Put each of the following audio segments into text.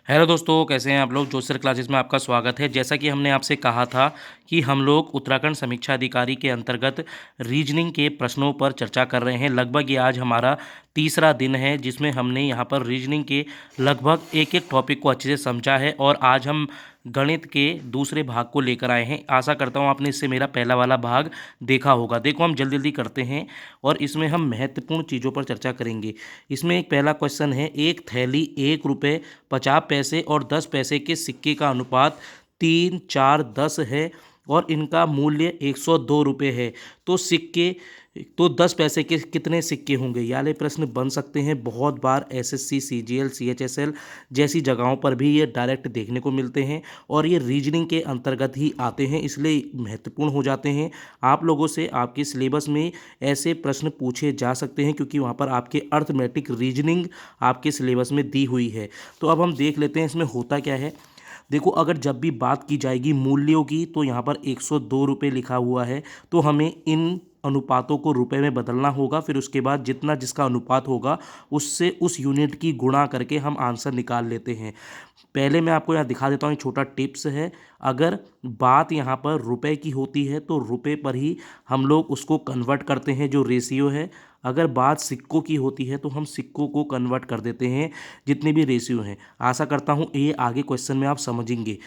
Hello दोस्तों, कैसे हैं आप लोग। जोसर क्लासेस में आपका स्वागत है। जैसा कि हमने आपसे कहा था कि हम लोग उत्तराखंड समीक्षा अधिकारी के अंतर्गत रीजनिंग के प्रश्नों पर चर्चा कर रहे हैं। लगभग ये आज हमारा तीसरा दिन है जिसमें हमने यहाँ पर रीजनिंग के लगभग एक एक टॉपिक को अच्छे से समझा है और आज हम गणित के दूसरे भाग को लेकर आए हैं। आशा करता हूँ आपने इससे मेरा पहला वाला भाग देखा होगा। देखो, हम जल्दी जल्दी करते हैं और इसमें हम महत्वपूर्ण चीज़ों पर चर्चा करेंगे। इसमें एक पहला क्वेश्चन है, एक थैली 1 रुपये 50 पैसे और 10 पैसे के सिक्के का अनुपात 3, 4, 10 है और इनका मूल्य 102 रुपये है। तो सिक्के तो 10 पैसे के कितने सिक्के होंगे। यानी प्रश्न बन सकते हैं। बहुत बार एसएससी, सीजीएल, सीएचएसएल जैसी जगहों पर भी ये डायरेक्ट देखने को मिलते हैं और ये रीजनिंग के अंतर्गत ही आते हैं, इसलिए महत्वपूर्ण हो जाते हैं। आप लोगों से आपके सिलेबस में ऐसे प्रश्न पूछे जा सकते हैं क्योंकि वहाँ पर आपके अर्थमेटिक रीजनिंग आपके सिलेबस में दी हुई है। तो अब हम देख लेते हैं इसमें होता क्या है। देखो, अगर जब भी बात की जाएगी मूल्यों की तो यहाँ पर 102 रुपये लिखा हुआ है, तो हमें इन अनुपातों को रुपए में बदलना होगा। फिर उसके बाद जितना जिसका अनुपात होगा उससे उस यूनिट की गुणा करके हम आंसर निकाल लेते हैं। पहले मैं आपको यहाँ दिखा देता हूँ, एक छोटा टिप्स है। अगर बात यहाँ पर रुपए की होती है तो रुपए पर ही हम लोग उसको कन्वर्ट करते हैं, जो रेशियो है। अगर बात सिक्कों की होती है तो हम सिक्कों को कन्वर्ट कर देते हैं, जितने भी रेशियो हैं। आशा करता हूँ ये आगे क्वेश्चन में आप समझेंगे।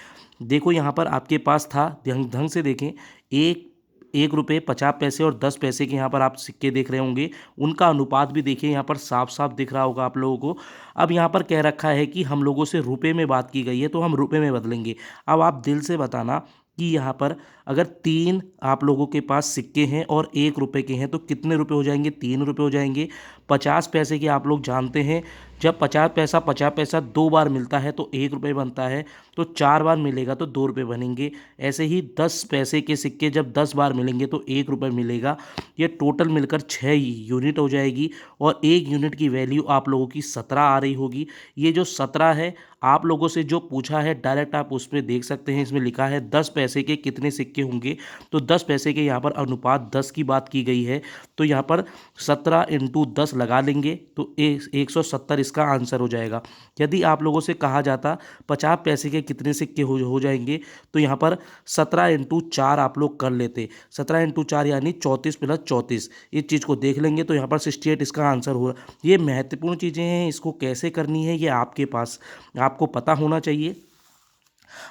देखो, यहाँ पर आपके पास था, ढंग ढंग से देखें। एक 1 रुपये 50 पैसे और 10 पैसे के यहाँ पर आप सिक्के देख रहे होंगे। उनका अनुपात भी देखिए, यहाँ पर साफ साफ दिख रहा होगा आप लोगों को। अब यहाँ पर कह रखा है कि हम लोगों से रुपए में बात की गई है तो हम रुपए में बदलेंगे। अब आप दिल से बताना कि यहाँ पर अगर 3 आप लोगों के पास सिक्के हैं और 1 रुपये के हैं तो कितने रुपए हो जाएंगे। 3 रुपये हो जाएंगे। 50 पैसे के आप लोग जानते हैं, जब 50 पैसा 2 बार मिलता है तो 1 रुपये बनता है, तो 4 बार मिलेगा तो 2 रुपये बनेंगे। ऐसे ही 10 पैसे के सिक्के जब 10 बार मिलेंगे तो 1 रुपये मिलेगा। ये टोटल मिलकर 6 यूनिट हो जाएगी और एक यूनिट की वैल्यू आप लोगों की 17 आ रही होगी। ये जो 17 है, आप लोगों से जो पूछा है डायरेक्ट आप उस पर देख सकते हैं। इसमें लिखा है 10 पैसे के कितने सिक्के होंगे, तो 10 पैसे के यहाँ पर अनुपात 10 की बात की गई है। तो यहाँ पर 17 इंटू 10 लगा लेंगे तो 170 इसका आंसर हो जाएगा। यदि आप लोगों से कहा जाता 50 पैसे के कितने सिक्के हो जाएंगे, तो यहाँ पर 17 इंटू 4 आप लोग कर लेते। 17 इंटू 4 यानी 34 प्लस 34, इस चीज़ को देख लेंगे तो यहाँ पर 68 इसका आंसर हो। ये महत्वपूर्ण चीज़ें हैं, इसको कैसे करनी है ये आपके पास आपको पता होना चाहिए।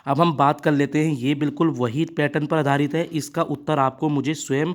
अब हम बात कर लेते हैं, ये बिल्कुल वही पैटर्न पर आधारित है। इसका उत्तर आपको मुझे स्वयं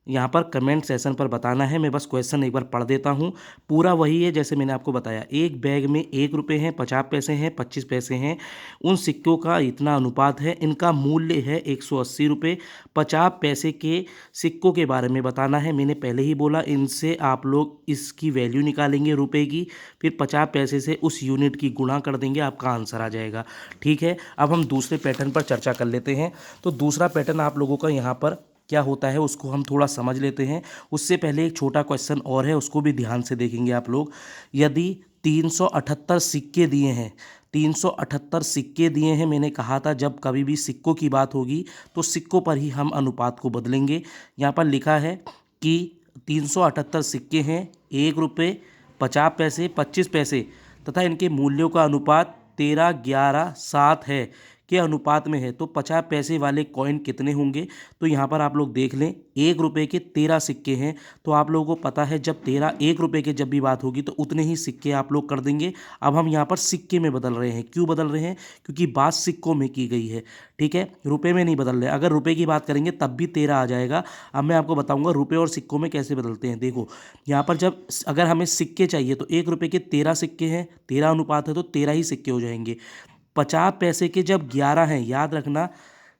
यहाँ पर कमेंट सेशन पर बताना है। मैं बस क्वेश्चन एक बार पढ़ देता हूँ। पूरा वही है जैसे मैंने आपको बताया। एक बैग में 1 रुपये हैं, 50 पैसे हैं, 25 पैसे हैं। उन सिक्कों का इतना अनुपात है, इनका मूल्य है 180 रुपये। 50 पैसे के सिक्कों के बारे में बताना है। मैंने पहले ही बोला, इनसे आप लोग इसकी वैल्यू निकालेंगे रुपए की, फिर 50 पैसे से उस यूनिट की गुणा कर देंगे, आपका आंसर आ जाएगा। ठीक है, अब हम दूसरे पैटर्न पर चर्चा कर लेते हैं। तो दूसरा पैटर्न आप लोगों का यहाँ पर क्या होता है उसको हम थोड़ा समझ लेते हैं। उससे पहले एक छोटा क्वेश्चन और है, उसको भी ध्यान से देखेंगे आप लोग। यदि 378 सिक्के दिए हैं, 378 सिक्के दिए हैं, मैंने कहा था जब कभी भी सिक्कों की बात होगी तो सिक्कों पर ही हम अनुपात को बदलेंगे। यहाँ पर लिखा है कि 378 सिक्के हैं, 1 रुपये 50 पैसे 25 पैसे तथा इनके मूल्यों का अनुपात 13, 11, 7 है के अनुपात में है। तो 50 पैसे वाले कॉइन कितने होंगे। तो यहाँ पर आप लोग देख लें, 1 रुपये के 13 सिक्के हैं। तो आप लोगों को पता है जब 1 रुपये के जब भी बात होगी तो उतने ही सिक्के आप लोग कर देंगे। अब हम यहाँ पर सिक्के में बदल रहे हैं। क्यों बदल रहे हैं, क्योंकि बात सिक्कों में की गई है। ठीक है, रुपये में नहीं बदल रहे। अगर रुपये की बात करेंगे तब भी 13 आ जाएगा। अब मैं आपको बताऊंगा रुपये और सिक्कों में कैसे बदलते हैं। देखो, यहाँ पर जब अगर हमें सिक्के चाहिए तो 1 रुपये के 13 सिक्के हैं, 13 अनुपात है तो 13 ही सिक्के हो जाएंगे। 50 पैसे के जब 11 हैं, याद रखना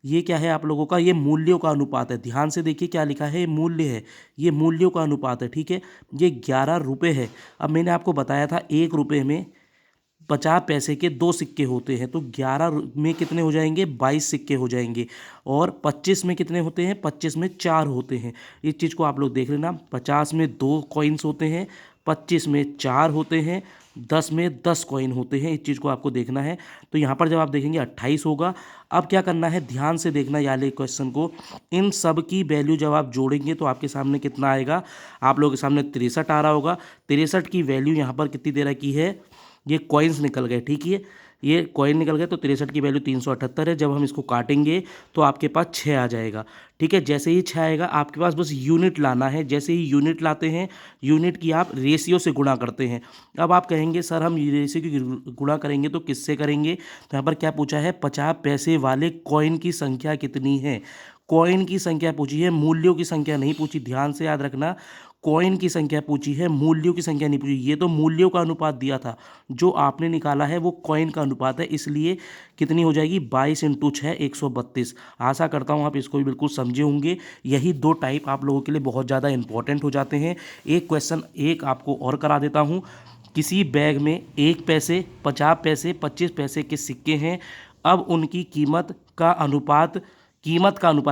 ये क्या है आप लोगों का, ये मूल्यों का अनुपात है। ध्यान से देखिए क्या लिखा है, ये मूल्य है, ये मूल्यों का अनुपात है। ठीक है, ये 11 रुपये है। अब मैंने आपको बताया था 1 रुपये में 50 पैसे के 2 सिक्के होते हैं, तो 11 में कितने हो जाएंगे, 22 सिक्के हो जाएंगे। और 25 में कितने होते हैं, 25 में 4 होते हैं। इस चीज़ को आप लोग देख लेना। 50 में 2 कॉइन्स होते हैं, 25 में 4 होते हैं, 10 में 10 कॉइन होते हैं। इस चीज़ को आपको देखना है। तो यहाँ पर जब आप देखेंगे 28 होगा। अब क्या करना है, ध्यान से देखना वाले क्वेश्चन को। इन सब की वैल्यू जब आप जोड़ेंगे तो आपके सामने कितना आएगा, आप लोगों के सामने 63 आ रहा होगा। 63 की वैल्यू यहाँ पर कितनी दे रखी है, ये कॉइन्स निकल गए, ठीक है, ये कॉइन निकल गए। तो 63 की वैल्यू 378 है। जब हम इसको काटेंगे तो आपके पास 6 आ जाएगा, ठीक है। जैसे ही 6 आएगा आपके पास बस यूनिट लाना है। जैसे ही यूनिट लाते हैं, यूनिट की आप रेशियो से गुणा करते हैं। अब आप कहेंगे सर हम रेशियो की गुणा करेंगे तो किससे करेंगे? तो यहाँ पर क्या पूछा है, 50 पैसे वाले कॉइन की संख्या कितनी है। कॉइन की संख्या पूछी है, मूल्यों की संख्या नहीं पूछी, ध्यान से याद रखना। कॉइन की संख्या पूछी है, मूल्यों की संख्या नहीं पूछी। ये तो मूल्यों का अनुपात दिया था, जो आपने निकाला है वो कॉइन का अनुपात है, इसलिए कितनी हो जाएगी, 22 इंटू 6 132। आशा करता हूँ आप इसको भी बिल्कुल समझे होंगे। यही दो टाइप आप लोगों के लिए बहुत ज़्यादा इंपॉर्टेंट हो जाते हैं। एक क्वेश्चन एक आपको और करा देता हूँ। किसी बैग में 1 पैसे, 50 पैसे, 25 पैसे के सिक्के हैं। अब उनकी कीमत का अनुपात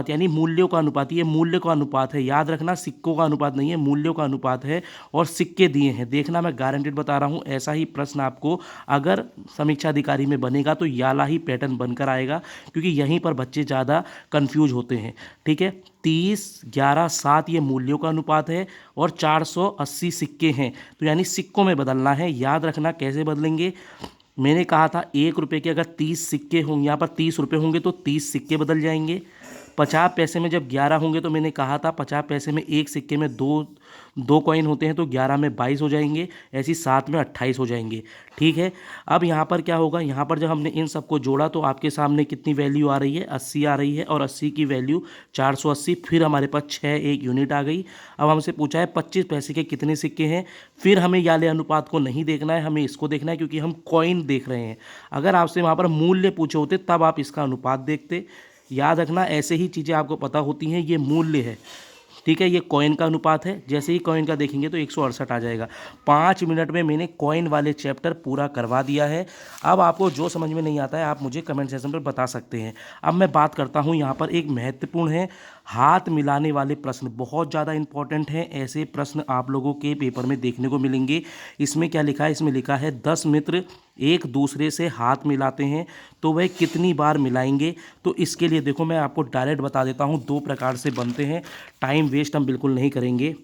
यानी मूल्यों का अनुपात, ये मूल्य का अनुपात है, याद रखना, सिक्कों का अनुपात नहीं है, मूल्यों का अनुपात है। और सिक्के दिए हैं, देखना मैं गारंटेड बता रहा हूँ, ऐसा ही प्रश्न आपको अगर समीक्षा अधिकारी में बनेगा तो याला ही पैटर्न बनकर आएगा, क्योंकि यहीं पर बच्चे ज़्यादा कंफ्यूज होते हैं, ठीक है। 30, 11, 7 ये मूल्यों का अनुपात है और 480 सिक्के हैं, तो यानी सिक्कों में बदलना है। याद रखना कैसे बदलेंगे, मैंने कहा था 1 रुपये के अगर 30 सिक्के होंगे, यहाँ पर 30 रुपये होंगे तो 30 सिक्के बदल जाएंगे। 50 पैसे में जब 11 होंगे तो मैंने कहा था 50 पैसे में एक सिक्के में दो कॉइन होते हैं, तो 11 में 22 हो जाएंगे, ऐसी 7 में 28 हो जाएंगे, ठीक है। अब यहाँ पर क्या होगा, यहाँ पर जब हमने इन सबको जोड़ा तो आपके सामने कितनी वैल्यू आ रही है, 80 आ रही है, और 80 की वैल्यू 480, फिर हमारे पास 6 एक यूनिट आ गई। अब हमसे पूछा है 25 पैसे के कितने सिक्के हैं। फिर हमें याले अनुपात को नहीं देखना है, हमें इसको देखना है, क्योंकि हम कॉइन देख रहे हैं। अगर आपसे वहाँ पर मूल्य पूछे होते तब आप इसका अनुपात देखते। याद रखना, ऐसे ही चीज़ें आपको पता होती हैं, ये मूल्य है, ठीक है, ये कॉइन का अनुपात है। जैसे ही कॉइन का देखेंगे तो 168 आ जाएगा। 5 मिनट में मैंने कॉइन वाले चैप्टर पूरा करवा दिया है। अब आपको जो समझ में नहीं आता है आप मुझे कमेंट सेक्शन पर बता सकते हैं। अब मैं बात करता हूँ, यहाँ पर एक महत्वपूर्ण है, हाथ मिलाने वाले प्रश्न बहुत ज़्यादा इंपॉर्टेंट हैं। ऐसे प्रश्न आप लोगों के पेपर में देखने को मिलेंगे। इसमें क्या लिखा है, इसमें लिखा है 10 मित्र एक दूसरे से हाथ मिलाते हैं तो वह कितनी बार मिलाएंगे। तो इसके लिए देखो मैं आपको डायरेक्ट बता देता हूँ, 2 प्रकार से बनते हैं, टाइम वेस्ट हम बिल्कुल नहीं करेंगे।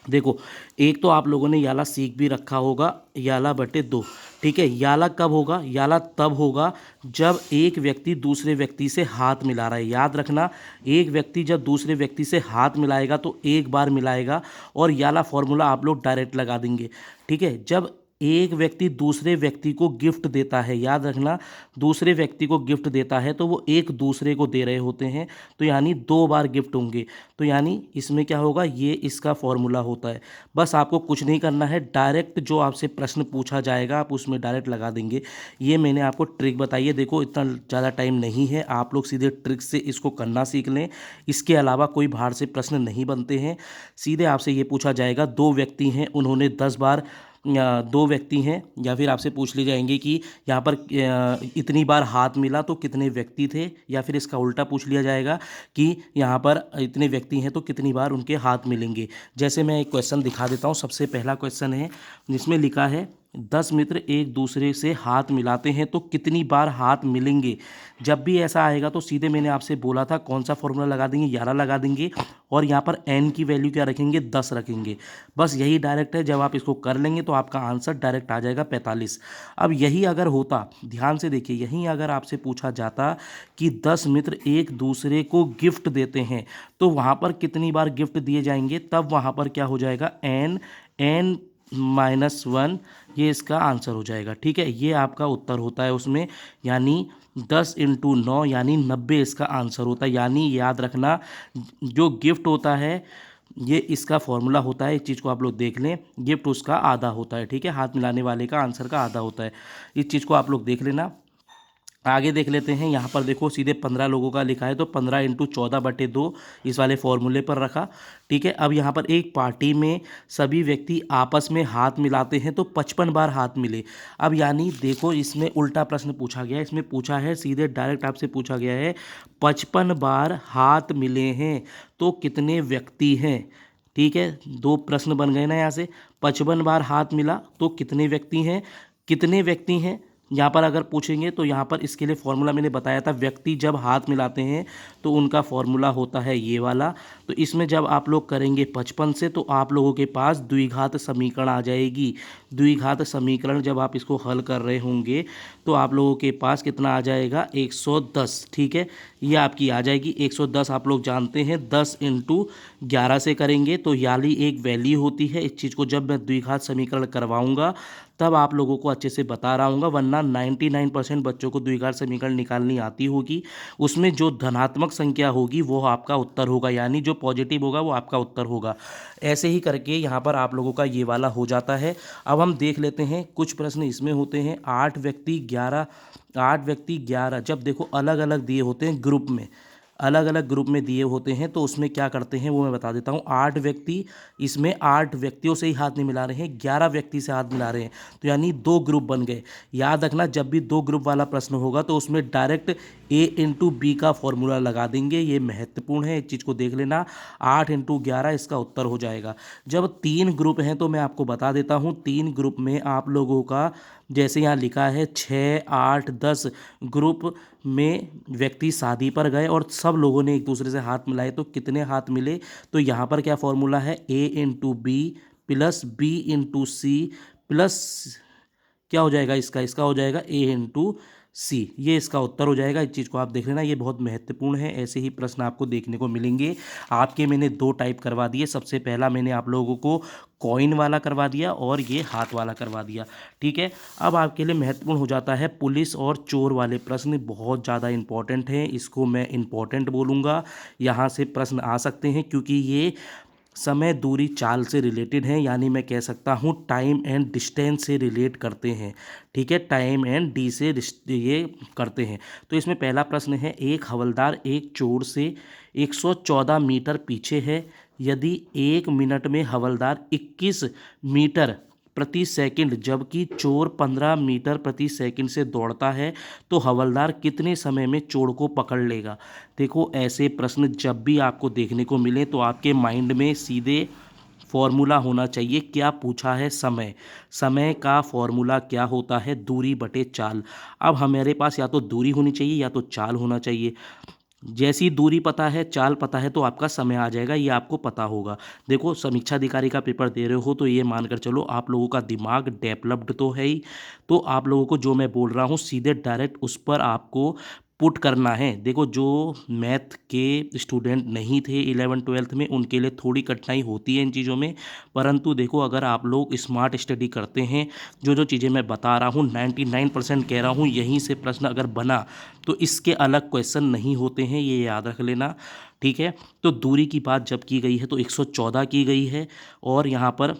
देखो, एक तो आप लोगों ने याला सीख भी रखा होगा, याला बटे 2, ठीक है। याला कब होगा, याला तब होगा जब एक व्यक्ति दूसरे व्यक्ति से हाथ मिला रहा है। याद रखना, एक व्यक्ति जब दूसरे व्यक्ति से हाथ मिलाएगा तो एक बार मिलाएगा, और याला फॉर्मूला आप लोग डायरेक्ट लगा देंगे, ठीक है। जब एक व्यक्ति दूसरे व्यक्ति को गिफ्ट देता है, याद रखना, दूसरे व्यक्ति को गिफ्ट देता है तो वो एक दूसरे को दे रहे होते हैं, तो यानी 2 बार गिफ्ट होंगे, तो यानी इसमें क्या होगा, ये इसका फॉर्मूला होता है। बस आपको कुछ नहीं करना है, डायरेक्ट जो आपसे प्रश्न पूछा जाएगा आप उसमें डायरेक्ट लगा देंगे। ये मैंने आपको ट्रिक बताई है। देखो, इतना ज़्यादा टाइम नहीं है, आप लोग सीधे ट्रिक से इसको करना सीख लें। इसके अलावा कोई बाहर से प्रश्न नहीं बनते हैं। सीधे आपसे ये पूछा जाएगा, 2 व्यक्ति हैं, उन्होंने 10 बार, 2 व्यक्ति हैं, या फिर आपसे पूछ ले जाएंगे कि यहाँ पर इतनी बार हाथ मिला तो कितने व्यक्ति थे, या फिर इसका उल्टा पूछ लिया जाएगा कि यहाँ पर इतने व्यक्ति हैं तो कितनी बार उनके हाथ मिलेंगे। जैसे मैं एक क्वेश्चन दिखा देता हूँ। सबसे पहला क्वेश्चन है जिसमें लिखा है 10 मित्र एक दूसरे से हाथ मिलाते हैं तो कितनी बार हाथ मिलेंगे। जब भी ऐसा आएगा तो सीधे मैंने आपसे बोला था कौन सा फॉर्मूला लगा देंगे, 11 लगा देंगे, और यहाँ पर n की वैल्यू क्या रखेंगे, 10 रखेंगे। बस यही डायरेक्ट है, जब आप इसको कर लेंगे तो आपका आंसर डायरेक्ट आ जाएगा 45। अब यही अगर होता, ध्यान से देखिए, यही अगर आपसे पूछा जाता कि 10 मित्र एक दूसरे को गिफ्ट देते हैं तो वहाँ पर कितनी बार गिफ्ट दिए जाएंगे, तब वहाँ पर क्या हो जाएगा, n -1, ये इसका आंसर हो जाएगा, ठीक है। ये आपका उत्तर होता है उसमें, यानी 10 इंटू 9 यानी 90 इसका आंसर होता है। यानी याद रखना, जो गिफ्ट होता है ये इसका फॉर्मूला होता है। इस चीज़ को आप लोग देख लें, गिफ्ट उसका आधा होता है, ठीक है, हाथ मिलाने वाले का आंसर का आधा होता है। इस चीज़ को आप लोग देख लेना। आगे देख लेते हैं। यहाँ पर देखो सीधे 15 लोगों का लिखा है तो 15 इंटू 14/2 इस वाले फॉर्मूले पर रखा, ठीक है। अब यहाँ पर एक पार्टी में सभी व्यक्ति आपस में हाथ मिलाते हैं तो 55 बार हाथ मिले। अब यानी देखो, इसमें उल्टा प्रश्न पूछा गया है। इसमें पूछा है सीधे डायरेक्ट आपसे पूछा गया है 55 बार हाथ मिले हैं तो कितने व्यक्ति हैं, ठीक है। 2 प्रश्न बन गए ना यहाँ से। 55 बार हाथ मिला तो कितने व्यक्ति हैं, कितने व्यक्ति हैं, यहाँ पर अगर पूछेंगे तो यहाँ पर इसके लिए फॉर्मूला मैंने बताया था, व्यक्ति जब हाथ मिलाते हैं तो उनका फॉर्मूला होता है ये वाला। तो इसमें जब आप लोग करेंगे 55 से तो आप लोगों के पास द्विघात समीकरण आ जाएगी। द्विघात समीकरण जब आप इसको हल कर रहे होंगे तो आप लोगों के पास कितना आ जाएगा, 110। ठीक है, ये आपकी आ जाएगी 110। आप लोग जानते हैं 10 × 11 से करेंगे तो यानी एक वैल्यू होती है। इस चीज़ को जब मैं द्विघात समीकरण करवाऊंगा तब आप लोगों को अच्छे से बता रहा हूँ, वरना 99% बच्चों को द्विघात समीकरण निकालनी आती होगी। उसमें जो धनात्मक संख्या होगी वो आपका उत्तर होगा, यानी जो पॉजिटिव होगा वो आपका उत्तर होगा। ऐसे ही करके यहाँ पर आप लोगों का ये वाला हो जाता है। अब हम देख लेते हैं कुछ प्रश्न इसमें होते हैं। 8 व्यक्ति 11 जब देखो अलग अलग दिए होते हैं ग्रुप में, अलग अलग ग्रुप में दिए होते हैं तो उसमें क्या करते हैं वो मैं बता देता हूँ। 8 व्यक्ति, इसमें 8 व्यक्तियों से ही हाथ नहीं मिला रहे हैं, 11 व्यक्ति से हाथ मिला रहे हैं, तो यानी 2 ग्रुप बन गए। याद रखना जब भी 2 ग्रुप वाला प्रश्न होगा तो उसमें डायरेक्ट A × B का फॉर्मूला लगा देंगे, ये महत्वपूर्ण है, इस चीज़ को देख लेना। 8 × 11 इसका उत्तर हो जाएगा। जब 3 ग्रुप हैं तो मैं आपको बता देता हूँ, 3 ग्रुप में आप लोगों का जैसे यहाँ लिखा है 6, 8, 10 ग्रुप में व्यक्ति शादी पर गए और सब लोगों ने एक दूसरे से हाथ मिलाए, तो कितने हाथ मिले, तो यहाँ पर क्या फॉर्मूला है, A × B plus B × C plus क्या हो जाएगा इसका हो जाएगा A × C, ये इसका उत्तर हो जाएगा। इस चीज़ को आप देख लेना, ये बहुत महत्वपूर्ण है। ऐसे ही प्रश्न आपको देखने को मिलेंगे। आपके मैंने 2 टाइप करवा दिए। सबसे पहला मैंने आप लोगों को कॉइन वाला करवा दिया और ये हाथ वाला करवा दिया। ठीक है, अब आपके लिए महत्वपूर्ण हो जाता है पुलिस और चोर वाले प्रश्न, बहुत ज़्यादा इंपॉर्टेंट हैं, इसको मैं इंपॉर्टेंट बोलूँगा। यहाँ से प्रश्न आ सकते हैं क्योंकि ये समय, दूरी, चाल से रिलेटेड हैं, यानी मैं कह सकता हूँ टाइम एंड डिस्टेंस से रिलेट करते हैं। ठीक है, टाइम एंड डी से ये करते हैं। तो इसमें पहला प्रश्न है, एक हवलदार एक चोर से 114 मीटर पीछे है। यदि 1 मिनट में हवलदार 21 मीटर प्रति सेकंड जबकि चोर 15 मीटर प्रति सेकंड से दौड़ता है तो हवलदार कितने समय में चोर को पकड़ लेगा। देखो ऐसे प्रश्न जब भी आपको देखने को मिले तो आपके माइंड में सीधे फॉर्मूला होना चाहिए। क्या पूछा है, समय का फॉर्मूला क्या होता है, दूरी बटे चाल। अब हमारे पास या तो दूरी होनी चाहिए या तो चाल होना चाहिए। जैसी दूरी पता है, चाल पता है, तो आपका समय आ जाएगा, ये आपको पता होगा। देखो समीक्षा अधिकारी का पेपर दे रहे हो तो ये मानकर चलो आप लोगों का दिमाग डेवलप्ड तो है ही, तो आप लोगों को जो मैं बोल रहा हूँ सीधे डायरेक्ट उस पर आपको पुट करना है। देखो जो मैथ के स्टूडेंट नहीं थे 11th-12th में उनके लिए थोड़ी कठिनाई होती है इन चीज़ों में, परंतु देखो अगर आप लोग स्मार्ट स्टडी करते हैं, जो चीज़ें मैं बता रहा हूँ 99% कह रहा हूँ, यहीं से प्रश्न अगर बना तो इसके अलग क्वेश्चन नहीं होते हैं, ये याद रख लेना। ठीक है, तो दूरी की बात जब की गई है तो 114 की गई है। और यहाँ पर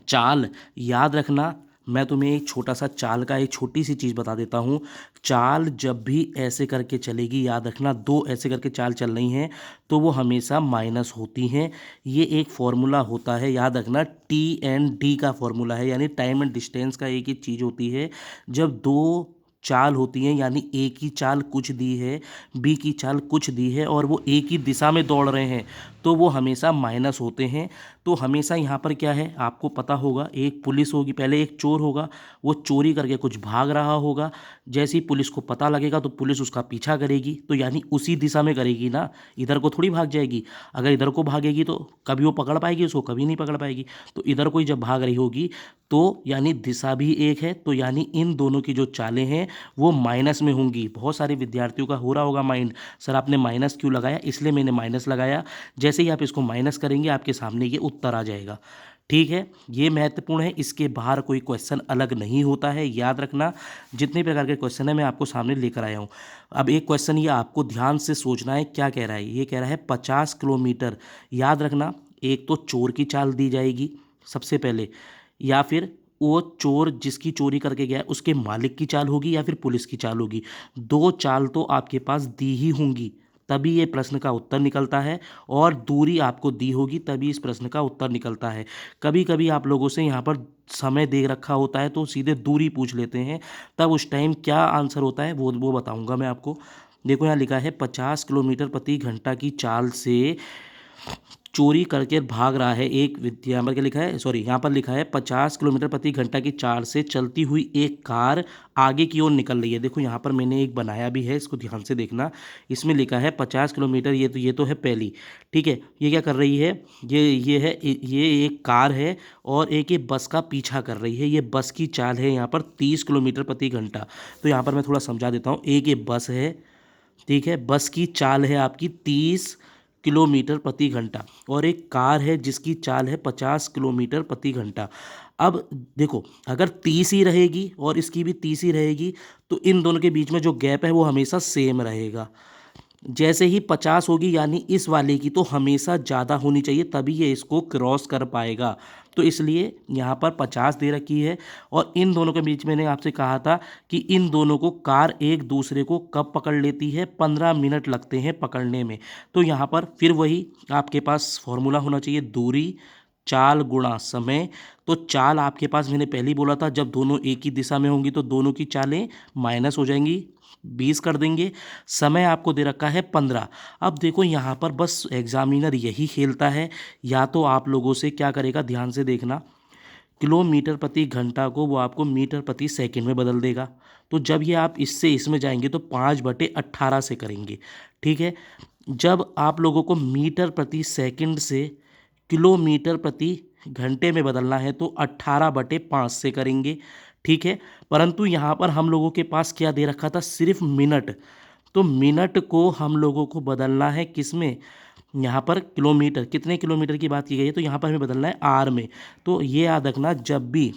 चाल याद रखना, मैं तुम्हें एक छोटा सा चाल का एक छोटी सी चीज़ बता देता हूँ। चाल जब भी ऐसे करके चलेगी, याद रखना 2 ऐसे करके चाल चल रही हैं तो वो हमेशा माइनस होती हैं। ये एक फॉर्मूला होता है, याद रखना T&D का फॉर्मूला है, यानी टाइम एंड डिस्टेंस का एक ही चीज़ होती है। जब 2 चाल होती हैं, यानी ए की चाल कुछ दी है, बी की चाल कुछ दी है और वो एक ही दिशा में दौड़ रहे हैं तो वो हमेशा माइनस होते हैं। तो हमेशा यहाँ पर क्या है आपको पता होगा, एक पुलिस होगी, पहले एक चोर होगा, वो चोरी करके कुछ भाग रहा होगा। जैसे ही पुलिस को पता लगेगा तो पुलिस उसका पीछा करेगी, तो यानी उसी दिशा में करेगी ना, इधर को थोड़ी भाग जाएगी। अगर इधर को भागेगी तो कभी वो पकड़ पाएगी उसको, कभी नहीं पकड़ पाएगी। तो इधर को ही जब भाग रही होगी तो यानी दिशा भी एक है, तो यानी इन दोनों की जो चालें हैं वो माइनस में होंगी। बहुत सारे विद्यार्थियों का हो रहा होगा माइंड, सर आपने माइनस क्यों लगाया, इसलिए मैंने माइनस लगाया। जैसे ही आप इसको माइनस करेंगे आपके सामने ये उत्तर आ जाएगा। ठीक है, ये महत्वपूर्ण है, इसके बाहर कोई क्वेश्चन अलग नहीं होता है, याद रखना। जितने प्रकार के क्वेश्चन है मैं आपको सामने लेकर आया हूँ। अब एक क्वेश्चन ये आपको ध्यान से सोचना है, क्या कह रहा है, ये कह रहा है 50 किलोमीटर। याद रखना एक तो चोर की चाल दी जाएगी सबसे पहले, या फिर वो चोर जिसकी चोरी करके गया है उसके मालिक की चाल होगी या फिर पुलिस की चाल होगी। 2 चाल तो आपके पास दी ही होंगी तभी ये प्रश्न का उत्तर निकलता है, और दूरी आपको दी होगी तभी इस प्रश्न का उत्तर निकलता है। कभी कभी आप लोगों से यहाँ पर समय दे रखा होता है तो सीधे दूरी पूछ लेते हैं, तब उस टाइम क्या आंसर होता है वो बताऊँगा मैं आपको। देखो यहाँ लिखा है 50 किलोमीटर प्रति घंटा की चाल से चोरी करके भाग रहा है एक यहाँ पर क्या लिखा है, सॉरी यहाँ पर लिखा है 50 किलोमीटर प्रति घंटा की चाल से चलती हुई एक कार आगे की ओर निकल रही है। देखो यहाँ पर मैंने एक बनाया भी है, इसको ध्यान से देखना। इसमें लिखा है 50 किलोमीटर, ये तो है पहली, ठीक है। ये क्या कर रही है, ये एक कार है और एक ये बस का पीछा कर रही है। ये बस की चाल है यहाँ पर 30 किलोमीटर प्रति घंटा। तो यहाँ पर मैं थोड़ा समझा देता हूँ। एक ये बस है, ठीक है, बस की चाल है आपकी 30 किलोमीटर प्रति घंटा और एक कार है जिसकी चाल है 50 किलोमीटर प्रति घंटा। अब देखो, अगर 30 ही रहेगी और इसकी भी 30 ही रहेगी तो इन दोनों के बीच में जो गैप है वो हमेशा सेम रहेगा। जैसे ही 50 होगी यानी इस वाले की तो हमेशा ज़्यादा होनी चाहिए, तभी ये इसको क्रॉस कर पाएगा। तो इसलिए यहाँ पर 50 दे रखी है और इन दोनों के बीच मैंने आपसे कहा था कि इन दोनों को कार एक दूसरे को कब पकड़ लेती है, 15 मिनट लगते हैं पकड़ने में। तो यहाँ पर फिर वही आपके पास फॉर्मूला होना चाहिए, दूरी चाल गुणा समय। तो चाल आपके पास मैंने पहले ही बोला था, जब दोनों एक ही दिशा में होंगी तो दोनों की चालें माइनस हो जाएंगी, 20 कर देंगे। समय आपको दे रखा है 15। अब देखो यहाँ पर बस एग्जामिनर यही खेलता है, या तो आप लोगों से क्या करेगा, ध्यान से देखना, किलोमीटर प्रति घंटा को वो आपको मीटर प्रति सेकंड में बदल देगा। तो जब ये आप इससे इसमें जाएंगे तो 5/18 से करेंगे, ठीक है। जब आप लोगों को मीटर प्रति सेकंड से किलोमीटर प्रति घंटे में बदलना है तो 18/5 से करेंगे, ठीक है। परंतु यहाँ पर हम लोगों के पास क्या दे रखा था, सिर्फ मिनट। तो मिनट को हम लोगों को बदलना है किस में, यहाँ पर किलोमीटर, कितने किलोमीटर की बात की गई है तो यहाँ पर हमें बदलना है आर में। तो ये याद रखना, जब भी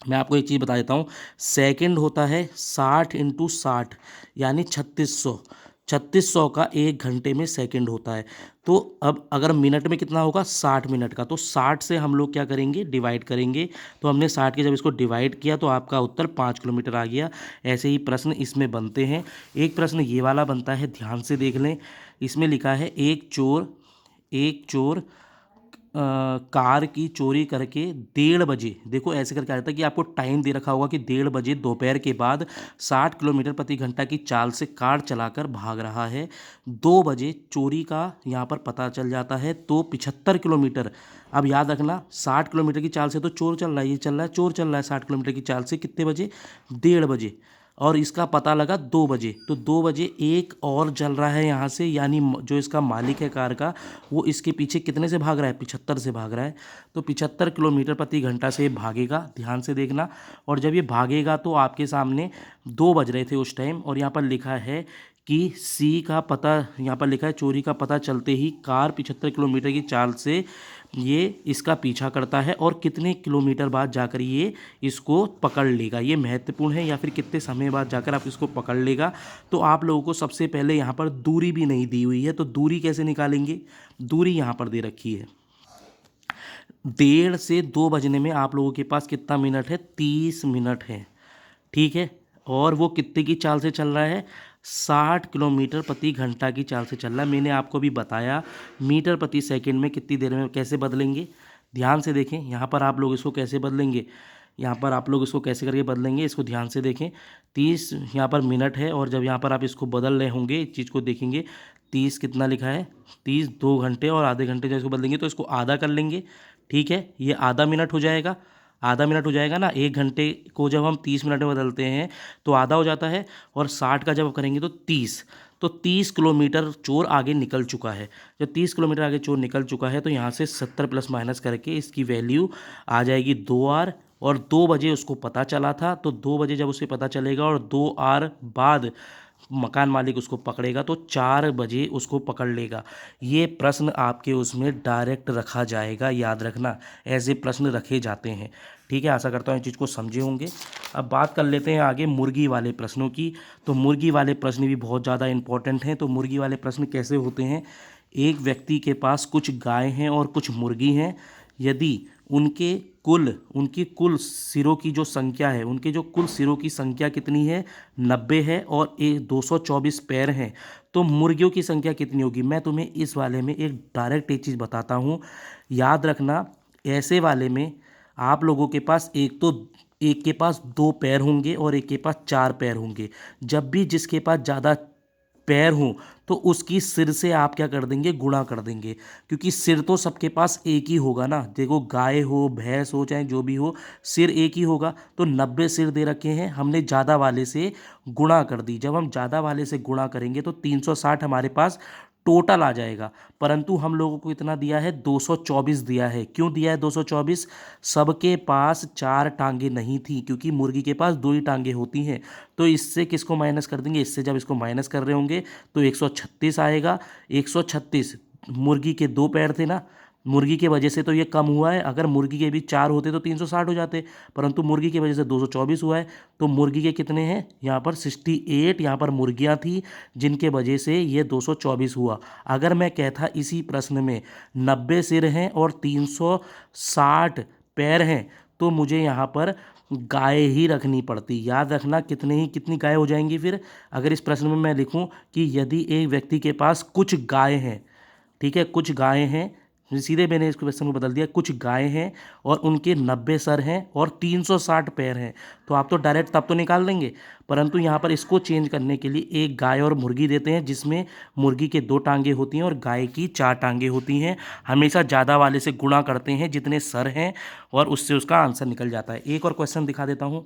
मैं आपको एक चीज़ बता देता हूँ, सेकंड होता है 60 × 60 यानी 3600। 3600 का एक घंटे में सेकंड होता है। तो अब अगर मिनट में कितना होगा, 60 मिनट का, तो 60 से हम लोग क्या करेंगे, डिवाइड करेंगे। तो हमने 60 के जब इसको डिवाइड किया तो आपका उत्तर 5 किलोमीटर आ गया। ऐसे ही प्रश्न इसमें बनते हैं। एक प्रश्न ये वाला बनता है, ध्यान से देख लें। इसमें लिखा है एक चोर कार की चोरी करके 1:30 बजे, देखो ऐसे करके आ जाता है कि आपको टाइम दे रखा होगा कि 1:30 बजे दोपहर के बाद 60 किलोमीटर प्रति घंटा की चाल से कार चलाकर भाग रहा है। 2 बजे चोरी का यहाँ पर पता चल जाता है तो 75 किलोमीटर। अब याद रखना, 60 किलोमीटर की चाल से तो चोर चल रहा है, ये चल रहा है, चोर चल रहा है 60 किलोमीटर की चाल से, कितने बजे, 1:30 बजे। और इसका पता लगा 2 बजे, तो 2 बजे एक और चल रहा है यहाँ से, यानी जो इसका मालिक है कार का, वो इसके पीछे कितने से भाग रहा है, 75 से भाग रहा है। तो 75 किलोमीटर प्रति घंटा से भागेगा, ध्यान से देखना। और जब ये भागेगा तो आपके सामने 2 बज रहे थे उस टाइम, और यहाँ पर लिखा है कि सी का पता, यहाँ पर लिखा है चोरी का पता चलते ही कार 75 किलोमीटर की चाल से ये इसका पीछा करता है और कितने किलोमीटर बाद जाकर ये इसको पकड़ लेगा। ये महत्वपूर्ण है, या फिर कितने समय बाद जाकर आप इसको पकड़ लेगा। तो आप लोगों को सबसे पहले यहाँ पर दूरी भी नहीं दी हुई है, तो दूरी कैसे निकालेंगे, दूरी यहाँ पर दे रखी है। 1:30 से 2 बजने में आप लोगों के पास कितना मिनट है, 30 मिनट है, ठीक है। और वो कितने की चाल से चल रहा है, 60 किलोमीटर प्रति घंटा की चाल से चल रहा है। मैंने आपको भी बताया मीटर प्रति सेकंड में कितनी देर में कैसे बदलेंगे। ध्यान से देखें, यहाँ पर आप लोग इसको कैसे बदलेंगे, यहाँ पर आप लोग इसको कैसे करके बदलेंगे, इसको ध्यान से देखें। 30 यहाँ पर मिनट है, और जब यहाँ पर आप इसको बदल रहे होंगे, इस चीज़ को देखेंगे, 30 कितना लिखा है, 30 2 घंटे और आधे घंटे जब इसको बदलेंगे तो इसको आधा कर लेंगे, ठीक है। ये आधा मिनट हो जाएगा, आधा मिनट हो जाएगा ना। 1 घंटे को जब हम 30 मिनट में बदलते हैं तो आधा हो जाता है, और 60 का जब करेंगे तो 30। तो 30 किलोमीटर चोर आगे निकल चुका है। जब 30 किलोमीटर आगे चोर निकल चुका है तो यहाँ से 70 प्लस माइनस करके इसकी वैल्यू आ जाएगी 2R। और 2 बजे उसको पता चला था, तो 2 बजे जब उसे पता चलेगा और 2R बाद मकान मालिक उसको पकड़ेगा तो 4 बजे उसको पकड़ लेगा। ये प्रश्न आपके उसमें डायरेक्ट रखा जाएगा, याद रखना, ऐसे प्रश्न रखे जाते हैं, ठीक है। आशा करता हूँ इस चीज़ को समझे होंगे। अब बात कर लेते हैं आगे मुर्गी वाले प्रश्नों की। तो मुर्गी वाले प्रश्न भी बहुत ज़्यादा इंपॉर्टेंट हैं। तो मुर्गी वाले प्रश्न कैसे होते हैं, एक व्यक्ति के पास कुछ गाय हैं और कुछ मुर्गी हैं। यदि उनकी कुल सिरों की जो संख्या है, उनके जो कुल सिरों की संख्या कितनी है, 90 है, और 224 पैर हैं, तो मुर्गियों की संख्या कितनी होगी। मैं तुम्हें इस वाले में एक डायरेक्ट एक चीज़ बताता हूँ, याद रखना। ऐसे वाले में आप लोगों के पास एक के पास 2 पैर होंगे और एक के पास 4 पैर होंगे। जब भी जिसके पास ज़्यादा पैर हों तो उसकी सिर से आप क्या कर देंगे, गुणा कर देंगे, क्योंकि सिर तो सबके पास एक ही होगा ना। देखो गाय हो, भैंस हो, चाहे जो भी हो, सिर एक ही होगा। तो 90 सिर दे रखे हैं, हमने ज़्यादा वाले से गुणा कर दी। जब हम ज़्यादा वाले से गुणा करेंगे तो 360 हमारे पास टोटल आ जाएगा। परंतु हम लोगों को इतना दिया है, 224 दिया है। क्यों दिया है 224? सबके पास 4 टांगे नहीं थी, क्योंकि मुर्गी के पास 2 ही टांगे होती हैं। तो इससे किसको माइनस कर देंगे, इससे जब इसको माइनस कर रहे होंगे तो 136 आएगा। 136, मुर्गी के 2 पैर थे ना, मुर्गी की वजह से तो ये कम हुआ है। अगर मुर्गी के भी 4 होते तो 360 हो जाते, परंतु मुर्गी की वजह से 224 हुआ है। तो मुर्गी के कितने हैं यहाँ पर, 68 यहाँ पर मुर्गियाँ थी, जिनके वजह से ये 224 हुआ। अगर मैं कहता इसी प्रश्न में 90 सिर हैं और 360 पैर हैं, तो मुझे यहाँ पर गाय ही रखनी पड़ती। याद रखना कितनी गाय हो जाएंगी फिर। अगर इस प्रश्न में मैं लिखूं कि यदि एक व्यक्ति के पास कुछ गाय हैं, ठीक है, कुछ गाय हैं, सीधे मैंने इस क्वेश्चन को बदल दिया, कुछ गाय हैं और उनके 90 सर हैं और 360 पैर हैं, तो आप तो डायरेक्ट तब तो निकाल देंगे। परंतु यहाँ पर इसको चेंज करने के लिए एक गाय और मुर्गी देते हैं, जिसमें मुर्गी के 2 टांगे होती हैं और गाय की 4 टांगे होती हैं। हमेशा ज़्यादा वाले से गुणा करते हैं जितने सर हैं, और उससे उसका आंसर निकल जाता है। एक और क्वेश्चन दिखा देता हूँ।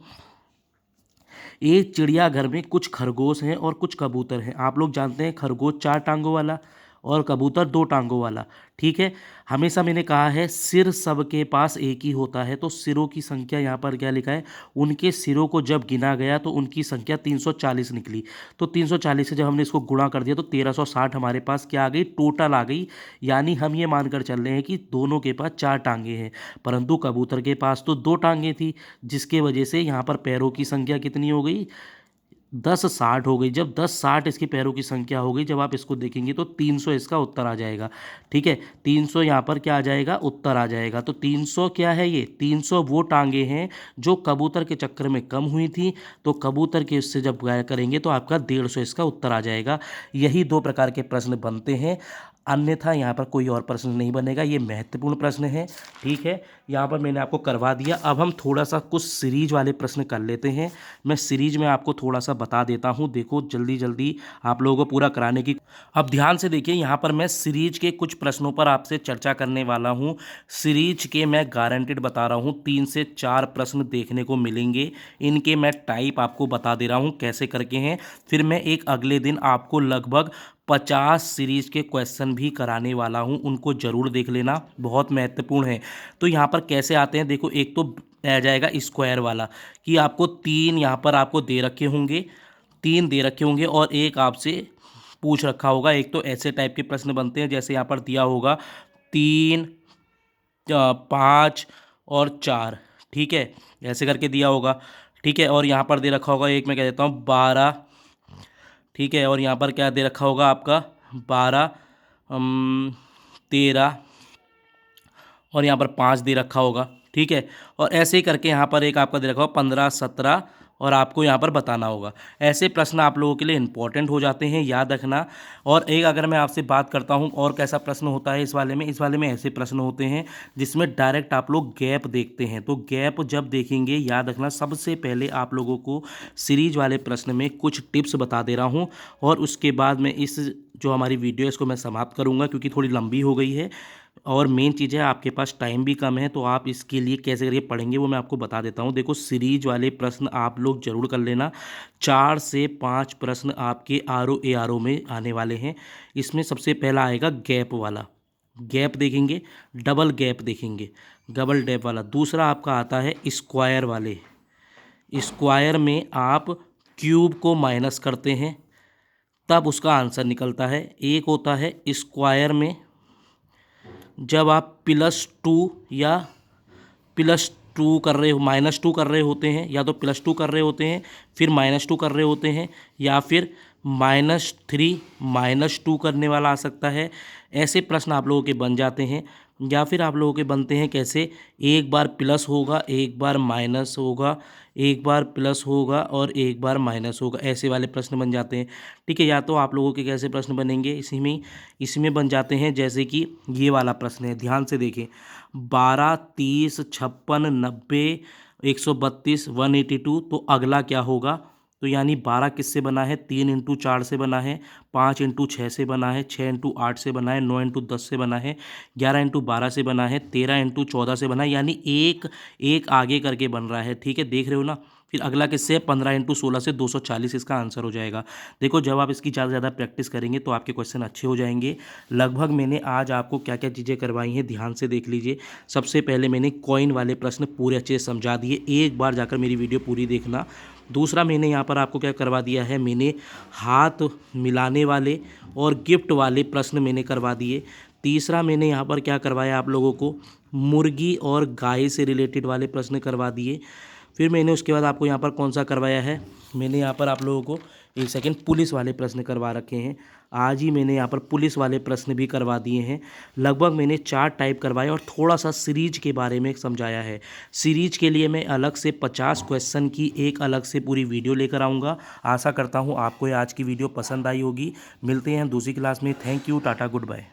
एक चिड़ियाघर में कुछ खरगोश हैं और कुछ कबूतर हैं। आप लोग जानते हैं खरगोश 4 टांगों वाला और कबूतर 2 टांगों वाला, ठीक है। हमेशा मैंने कहा है सिर सबके पास एक ही होता है, तो सिरों की संख्या यहाँ पर क्या लिखा है, उनके सिरों को जब गिना गया तो उनकी संख्या 340 निकली। तो 340 से जब हमने इसको गुणा कर दिया तो 1360 हमारे पास क्या आ गई, टोटल आ गई। यानी हम ये मानकर चल रहे हैं कि दोनों के पास 4 टांगे हैं, परंतु कबूतर के पास तो 2 टांगे थी, जिसके वजह से यहाँ पर पैरों की संख्या कितनी हो गई, 1060 हो गई। जब 1060 इसके पैरों की संख्या हो गई, जब आप इसको देखेंगे तो 300 इसका उत्तर आ जाएगा, ठीक है। 300 यहाँ पर क्या आ जाएगा, उत्तर आ जाएगा। तो 300 क्या है, ये 300 वो टांगे हैं जो कबूतर के चक्कर में कम हुई थी, तो कबूतर के उससे जब गाय करेंगे तो आपका 150 इसका उत्तर आ जाएगा। यही 2 प्रकार के प्रश्न बनते हैं, अन्यथा यहाँ पर कोई और प्रश्न नहीं बनेगा। ये महत्वपूर्ण प्रश्न है, ठीक है। यहाँ पर मैंने आपको करवा दिया। अब हम थोड़ा सा कुछ सीरीज वाले प्रश्न कर लेते हैं। मैं सीरीज में आपको थोड़ा सा बता देता हूँ, देखो जल्दी जल्दी आप लोगों को पूरा कराने की। अब ध्यान से देखिए, यहाँ पर मैं सीरीज के कुछ प्रश्नों पर आपसे चर्चा करने वाला हूँ। सीरीज के मैं गारंटेड बता रहा हूँ 3 से 4 प्रश्न देखने को मिलेंगे। इनके मैं टाइप आपको बता दे रहा हूँ कैसे करके हैं। फिर मैं एक अगले दिन आपको लगभग 50 सीरीज के क्वेश्चन भी कराने वाला हूं, उनको ज़रूर देख लेना, बहुत महत्वपूर्ण है। तो यहाँ पर कैसे आते हैं, देखो एक तो आ जाएगा स्क्वायर वाला, कि आपको 3 यहाँ पर आपको दे रखे होंगे, 3 दे रखे होंगे और एक आपसे पूछ रखा होगा। एक तो ऐसे टाइप के प्रश्न बनते हैं, जैसे यहाँ पर दिया होगा 3, 5 और 4, ठीक है, ऐसे करके दिया होगा, ठीक है। और यहाँ पर दे रखा होगा, एक मैं कह देता हूँ 12, ठीक है। और यहाँ पर क्या दे रखा होगा आपका 12, 13 और यहाँ पर 5 दे रखा होगा, ठीक है। और ऐसे ही करके यहाँ पर एक आपका दे रखा होगा 15, 17 और आपको यहाँ पर बताना होगा। ऐसे प्रश्न आप लोगों के लिए इंपॉर्टेंट हो जाते हैं, याद रखना। और एक अगर मैं आपसे बात करता हूँ और कैसा प्रश्न होता है इस वाले में ऐसे प्रश्न होते हैं जिसमें डायरेक्ट आप लोग गैप देखते हैं। तो गैप जब देखेंगे, याद रखना, सबसे पहले आप लोगों को सीरीज वाले प्रश्न में कुछ टिप्स बता दे रहा हूँ, और उसके बाद में इस जो हमारी वीडियो है इसको मैं समाप्त करूँगा, क्योंकि थोड़ी लंबी हो गई है। और मेन चीज़ है आपके पास टाइम भी कम है, तो आप इसके लिए कैसे करके पढ़ेंगे वो मैं आपको बता देता हूँ। देखो सीरीज वाले प्रश्न आप लोग ज़रूर कर लेना। 4 से 5 प्रश्न आपके RO में आने वाले हैं। इसमें सबसे पहला आएगा गैप वाला, गैप देखेंगे, डबल गैप देखेंगे, डबल गैप वाला। दूसरा आपका आता है स्क्वायर वाले, स्क्वायर में आप क्यूब को माइनस करते हैं तब उसका आंसर निकलता है। एक होता है स्क्वायर में जब आप +2 या +2 कर रहे हो, -2 कर रहे होते हैं, या तो +2 कर रहे होते हैं फिर -2 कर रहे होते हैं, या फिर -3 -2 करने वाला आ सकता है। ऐसे प्रश्न आप लोगों के बन जाते हैं। या फिर आप लोगों के बनते हैं कैसे, एक बार प्लस होगा, एक बार माइनस होगा, एक बार प्लस होगा और एक बार माइनस होगा, ऐसे वाले प्रश्न बन जाते हैं, ठीक है। या तो आप लोगों के कैसे प्रश्न बनेंगे, इसमें बन जाते हैं जैसे कि ये वाला प्रश्न है, ध्यान से देखें, 12, 30, 56, 90, 132, 182। तो अगला क्या होगा, तो यानी 12 किससे बना है, 3 इंटू 4 से बना है, 5 इंटू 6 से बना है, 6 इंटू 8 से बना है, 9 इंटू 10 से बना है, 11 इंटू 12 से बना है, 13 इंटू 14 से बना है, यानी एक एक आगे करके बन रहा है। ठीक है, देख रहे हो ना। फिर अगला किससे है, 15 इंटू 16 से 240 इसका आंसर हो जाएगा। देखो जब आप इसकी ज़्यादा से ज़्यादा प्रैक्टिस करेंगे तो आपके क्वेश्चन अच्छे हो जाएंगे। लगभग मैंने आज आपको क्या क्या चीज़ें करवाई हैं ध्यान से देख लीजिए। सबसे पहले मैंने कॉइन वाले प्रश्न पूरे अच्छे से समझा दिए, एक बार जाकर मेरी वीडियो पूरी देखना। दूसरा मैंने यहाँ पर आपको क्या करवा दिया है, मैंने हाथ मिलाने वाले और गिफ्ट वाले प्रश्न मैंने करवा दिए। तीसरा मैंने यहाँ पर क्या करवाया आप लोगों को, मुर्गी और गाय से रिलेटेड वाले प्रश्न करवा दिए। फिर मैंने उसके बाद आपको यहाँ पर कौन सा करवाया है, मैंने यहाँ पर आप लोगों को एक सेकंड पुलिस वाले प्रश्न करवा रखे हैं। आज ही मैंने यहाँ पर पुलिस वाले प्रश्न भी करवा दिए हैं। लगभग मैंने 4 टाइप करवाए और थोड़ा सा सीरीज के बारे में समझाया है। सीरीज के लिए मैं अलग से 50 क्वेश्चन की एक अलग से पूरी वीडियो लेकर आऊँगा। आशा करता हूँ आपको ये आज की वीडियो पसंद आई होगी। मिलते हैं दूसरी क्लास में। Thank you, tata, good bye.